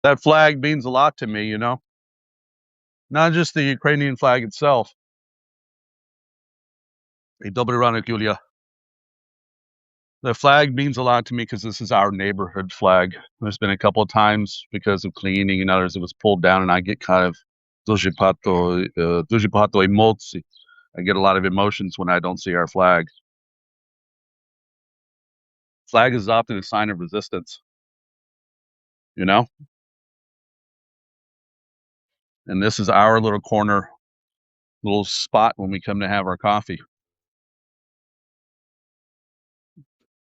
That flag means a lot to me, you know, not just the Ukrainian flag itself. Hey, Dobry ranek, Yulia. The flag means a lot to me because this is our neighborhood flag. There's been a couple of times because of cleaning and others it was pulled down, and I get kind of дуже багато емоцій. I get a lot of emotions when I don't see our flag. Flag is often a sign of resistance, you know? And this is our little corner, little spot when we come to have our coffee.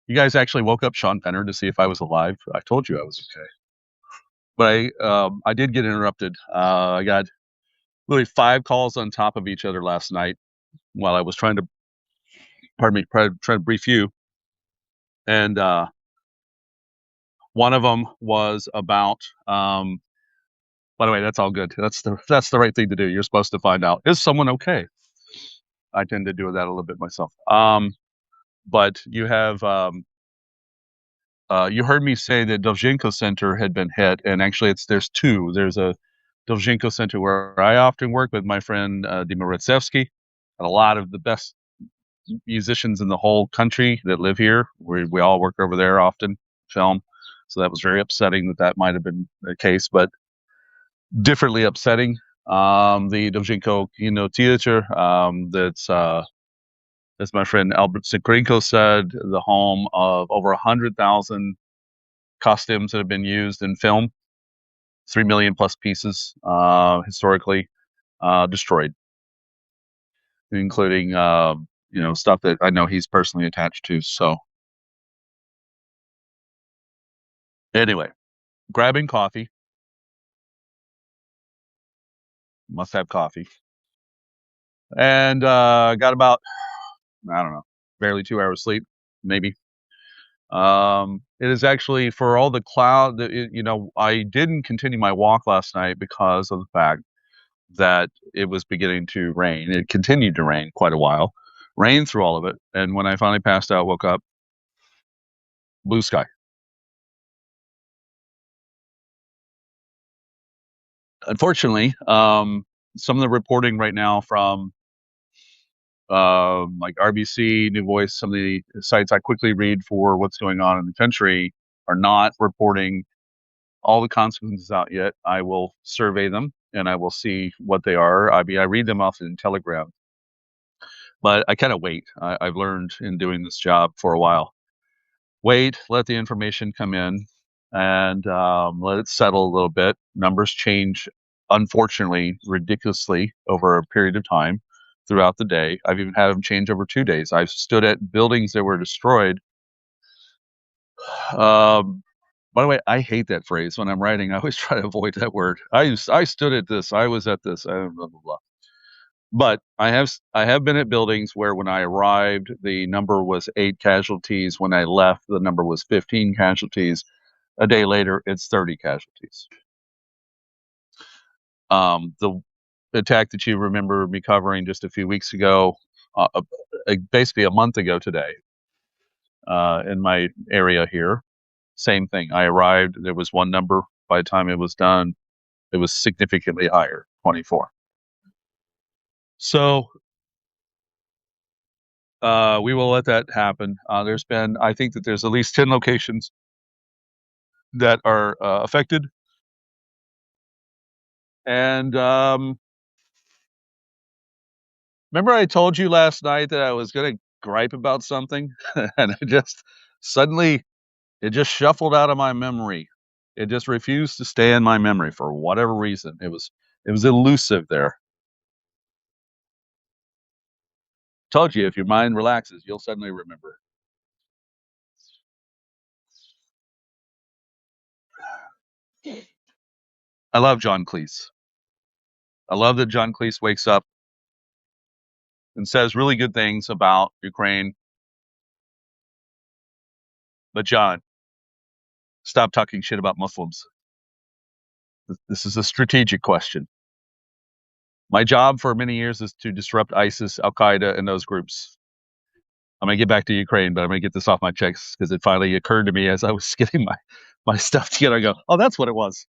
You guys actually woke up Sean Penner to see if I was alive. I told you I was okay. But I did get interrupted. I got literally 5 calls on top of each other last night while I was trying to, trying to brief you. And one of them was about, by the way, that's all good. That's the right thing to do. You're supposed to find out, is someone okay? I tend to do that a little bit myself. But you have, you heard me say that Dovzhenko Center had been hit, and actually there's 2. There's a Dovzhenko Center where I often work with my friend Dima and a lot of the best musicians in the whole country that live here. We all work over there often, film. So that was very upsetting that might have been the case, but differently upsetting. The Dovzhenko Theater, that's as my friend Albert Sikrenko said, the home of over 100,000 costumes that have been used in film, 3 million plus pieces historically destroyed, including stuff that I know he's personally attached to. So anyway, grabbing coffee, must have coffee, and got about, I don't know, barely 2 hours sleep, maybe. It is actually, for all the cloud that, I didn't continue my walk last night because of the fact that it was beginning to rain. It continued to rain quite a while, rained through all of it. And when I finally passed out, woke up, blue sky. Unfortunately, some of the reporting right now from like RBC, New Voice, some of the sites I quickly read for what's going on in the country are not reporting all the consequences out yet. I will survey them and I will see what they are. I mean, I read them off in Telegram, but I kind of wait. I've learned in doing this job for a while. Wait, let the information come in, and let it settle a little bit. Numbers change, unfortunately, ridiculously over a period of time throughout the day. I've even had them change over 2 days. I've stood at buildings that were destroyed. By the way, I hate that phrase when I'm writing. I always try to avoid that word. I stood at this. I was at this. Blah blah blah. But I have been at buildings where when I arrived, the number was 8 casualties. When I left, the number was 15 casualties. A day later, it's 30 casualties. The attack that you remember me covering just a few weeks ago, basically a month ago today, in my area here, same thing. I arrived, there was one number. By the time it was done, it was significantly higher, 24. So we will let that happen. I think that there's at least 10 locations that are affected. And remember I told you last night that I was going to gripe about something? And suddenly, it just shuffled out of my memory. It just refused to stay in my memory for whatever reason. It was elusive there. Told you, if your mind relaxes, you'll suddenly remember. I love John Cleese. I love that John Cleese wakes up and says really good things about Ukraine. But John, stop talking shit about Muslims. This is a strategic question. My job for many years is to disrupt ISIS, Al Qaeda, and those groups. I'm going to get back to Ukraine, but I'm going to get this off my chest because it finally occurred to me as I was getting my stuff together. I go, oh, that's what it was.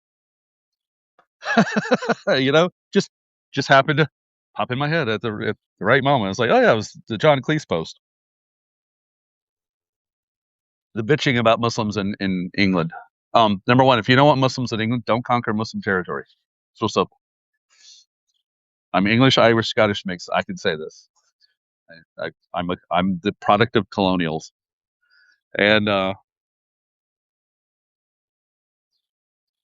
Just happened to pop in my head at the right moment. It's like, oh yeah, it was the John Cleese post. The bitching about Muslims in England. Number one, if you don't want Muslims in England, don't conquer Muslim territory. So simple. I'm English, Irish, Scottish mix. I can say this. I'm the product of colonials, and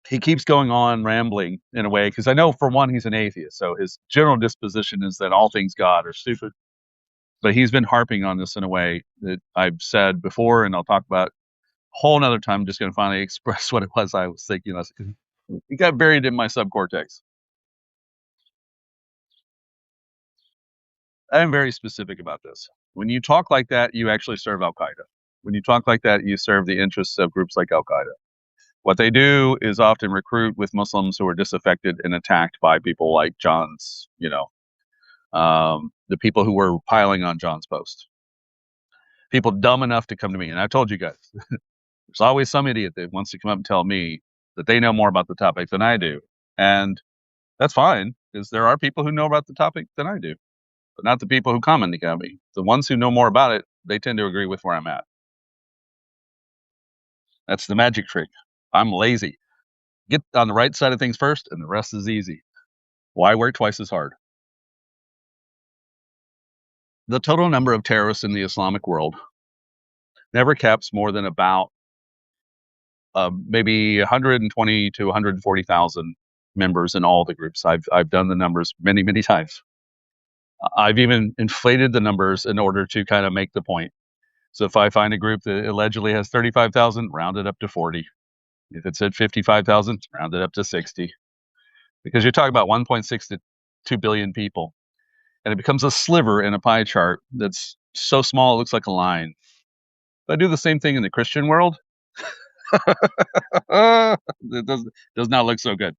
he keeps going on rambling in a way because I know for one he's an atheist, so his general disposition is that all things God are stupid. But he's been harping on this in a way that I've said before, and I'll talk about a whole another time. I'm just going to finally express what it was I was thinking. It got buried in my subcortex. I'm very specific about this. When you talk like that, you actually serve Al Qaeda. When you talk like that, you serve the interests of groups like Al Qaeda. What they do is often recruit with Muslims who are disaffected and attacked by people like John's, the people who were piling on John's post. People dumb enough to come to me. And I told you guys, there's always some idiot that wants to come up and tell me that they know more about the topic than I do. And that's fine, because there are people who know about the topic than I do, but not the people who comment on me. The ones who know more about it, they tend to agree with where I'm at. That's the magic trick. I'm lazy. Get on the right side of things first, and the rest is easy. Why work twice as hard? The total number of terrorists in the Islamic world never caps more than about maybe 120 to 140,000 members in all the groups. I've done the numbers many times. I've even inflated the numbers in order to kind of make the point. So if I find a group that allegedly has 35,000, round it up to 40. If it said 55,000, round it up to 60. Because you're talking about 1.6 to 2 billion people. And it becomes a sliver in a pie chart that's so small it looks like a line. If I do the same thing in the Christian world, it does not look so good.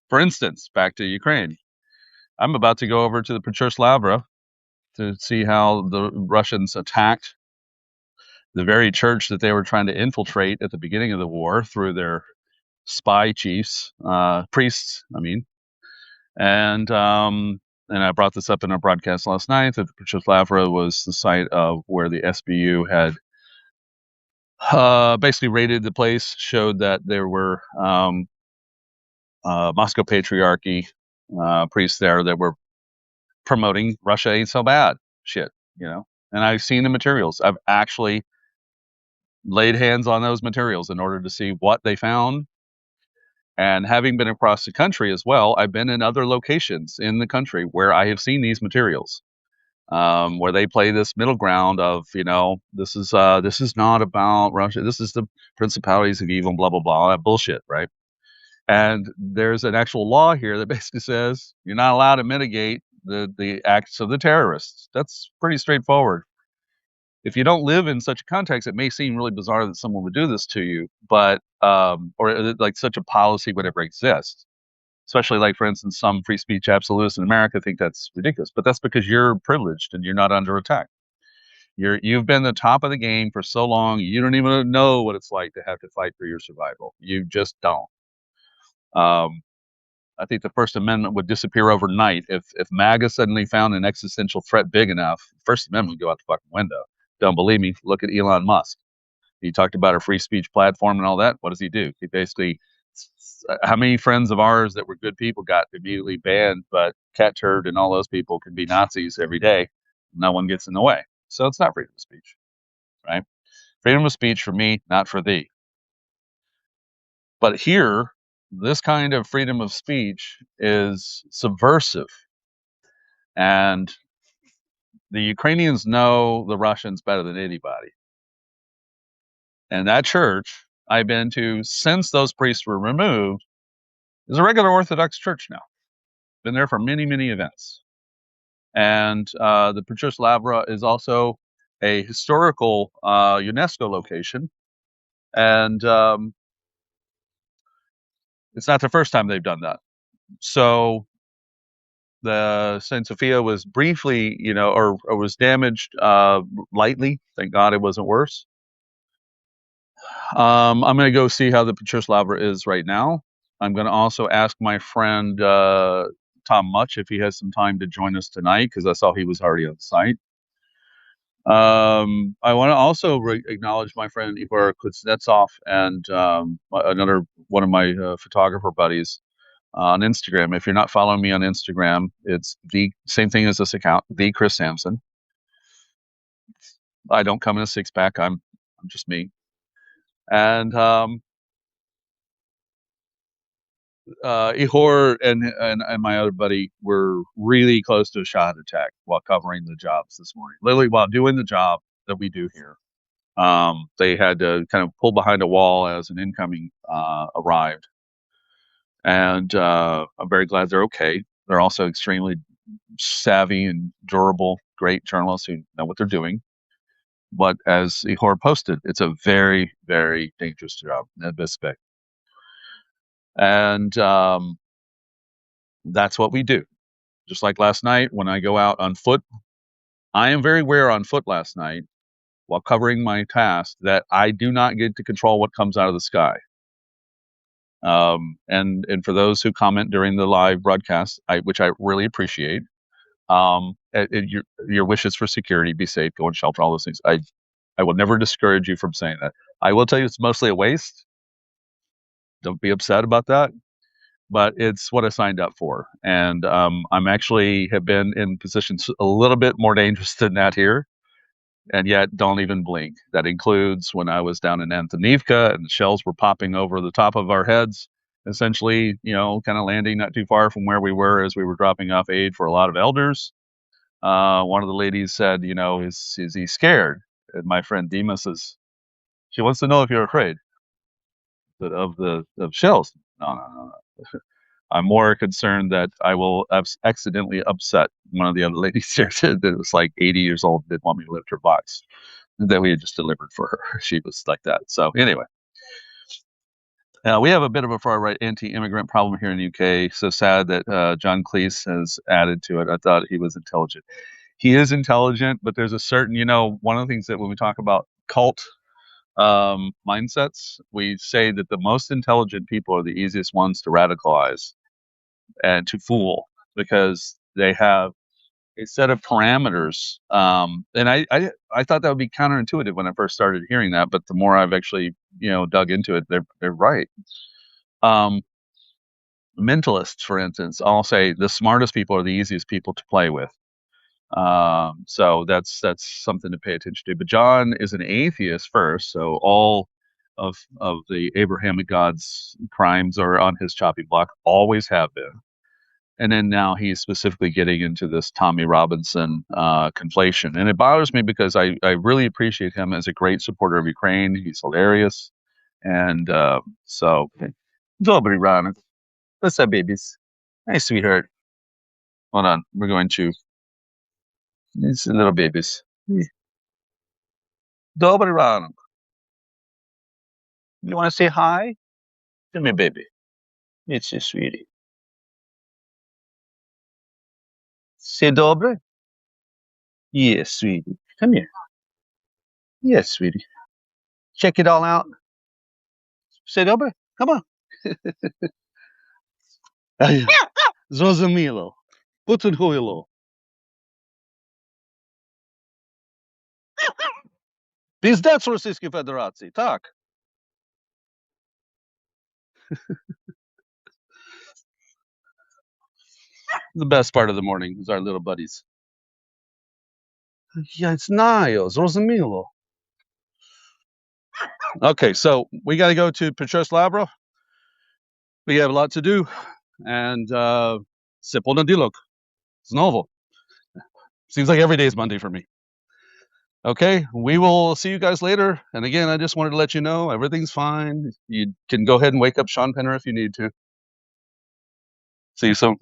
For instance, back to Ukraine. I'm about to go over to the Patriarchate Lavra to see how the Russians attacked the very church that they were trying to infiltrate at the beginning of the war through their spy chiefs, priests, I mean. And I brought this up in our broadcast last night that the Patriarchate Lavra was the site of where the SBU had basically raided the place, showed that there were Moscow Patriarchate priests there that were promoting Russia ain't so bad shit, And I've seen the materials. I've actually laid hands on those materials in order to see what they found. And having been across the country as well, I've been in other locations in the country where I have seen these materials, where they play this middle ground of, this is not about Russia. This is the principalities of evil, blah, blah, blah, that bullshit, right? And there's an actual law here that basically says you're not allowed to mitigate the acts of the terrorists. That's pretty straightforward. If you don't live in such a context, it may seem really bizarre that someone would do this to you, but or like such a policy would ever exist. Especially like, for instance, some free speech absolutists in America think that's ridiculous, but that's because you're privileged and you're not under attack. You've been the top of the game for so long, you don't even know what it's like to have to fight for your survival. You just don't. I think the First Amendment would disappear overnight if MAGA suddenly found an existential threat big enough. First Amendment would go out the fucking window. Don't believe me? Look at Elon Musk. He talked about a free speech platform and all that. What does he do? He basically, how many friends of ours that were good people got immediately banned, but Cat Turd and all those people can be Nazis every day. No one gets in the way. So it's not freedom of speech, right? Freedom of speech for me, not for thee. But here, this kind of freedom of speech is subversive. And the Ukrainians know the Russians better than anybody. And that church I've been to since those priests were removed is a regular Orthodox church now. Been there for many events. And the Patriarchate Lavra is also a historical UNESCO location. And it's not the first time they've done that. So the Saint Sophia was briefly, or was damaged lightly. Thank God it wasn't worse. I'm going to go see how the Patriarchate Lavra is right now. I'm going to also ask my friend Tom Much if he has some time to join us tonight, because I saw he was already on site. I want to also acknowledge my friend Igor Kuznetsov and another one of my photographer buddies on Instagram. If you're not following me on Instagram, it's the same thing as this account, the Chris Sampson. I don't come in a six pack. I'm just me. And Ihor and my other buddy were really close to a shot attack while covering the jobs this morning. Literally, while doing the job that we do here, they had to kind of pull behind a wall as an incoming arrived. And I'm very glad they're okay. They're also extremely savvy and durable, great journalists who know what they're doing. But as Ihor posted, it's a very, very dangerous job at this spec. And that's what we do. Just like last night when I go out on foot, I am very aware on foot last night while covering my task that I do not get to control what comes out of the sky. And for those who comment during the live broadcast, which I really appreciate, your wishes for security, be safe, go and shelter, all those things. I will never discourage you from saying that. I will tell you it's mostly a waste. Don't be upset about that. But it's what I signed up for. And I'm actually have been in positions a little bit more dangerous than that here. And yet don't even blink. That includes when I was down in Antonivka and the shells were popping over the top of our heads, essentially, kind of landing not too far from where we were as we were dropping off aid for a lot of elders. One of the ladies said, is he scared? And my friend Dima says, she wants to know if you're afraid of shells. No. I'm more concerned that I will accidentally upset one of the other ladies here that was like 80 years old, didn't want me to lift her box that we had just delivered for her. She was like that. So anyway, we have a bit of a far-right anti-immigrant problem here in the UK. So sad that John Cleese has added to it. I thought he was intelligent. He is intelligent, but there's a certain, one of the things that when we talk about cult mindsets, we say that the most intelligent people are the easiest ones to radicalize and to fool because they have a set of parameters. And I thought that would be counterintuitive when I first started hearing that, but the more I've actually, dug into it, they're right. Mentalists, for instance, I'll say the smartest people are the easiest people to play with. So that's something to pay attention to. But John is an atheist first, so all of the Abrahamic God's crimes are on his chopping block, always have been. And then now he's specifically getting into this Tommy Robinson conflation. And it bothers me because I really appreciate him as a great supporter of Ukraine. He's hilarious. And so, Dobry Ranek. What's up, babies? Hey, sweetheart. Hold on. We're going to. It's little babies. Dobry Ranek. You want to say hi? Come here, baby. It's your sweetie. Say Dobry? Yes, sweetie. Come here. Yes, sweetie. Check it all out. Say Dobry. Come on. Зрозуміло. Потургуйло. Піздець Російської Федерації, так. The best part of the morning is our little buddies. Я знаю, зрозуміло. Okay, so we got to go to Petros Lavra. We have a lot to do. And се понеділок. Знову. Seems like every day is Monday for me. Okay, we will see you guys later. And again, I just wanted to let you know everything's fine. You can go ahead and wake up Sean Penner if you need to. See you soon.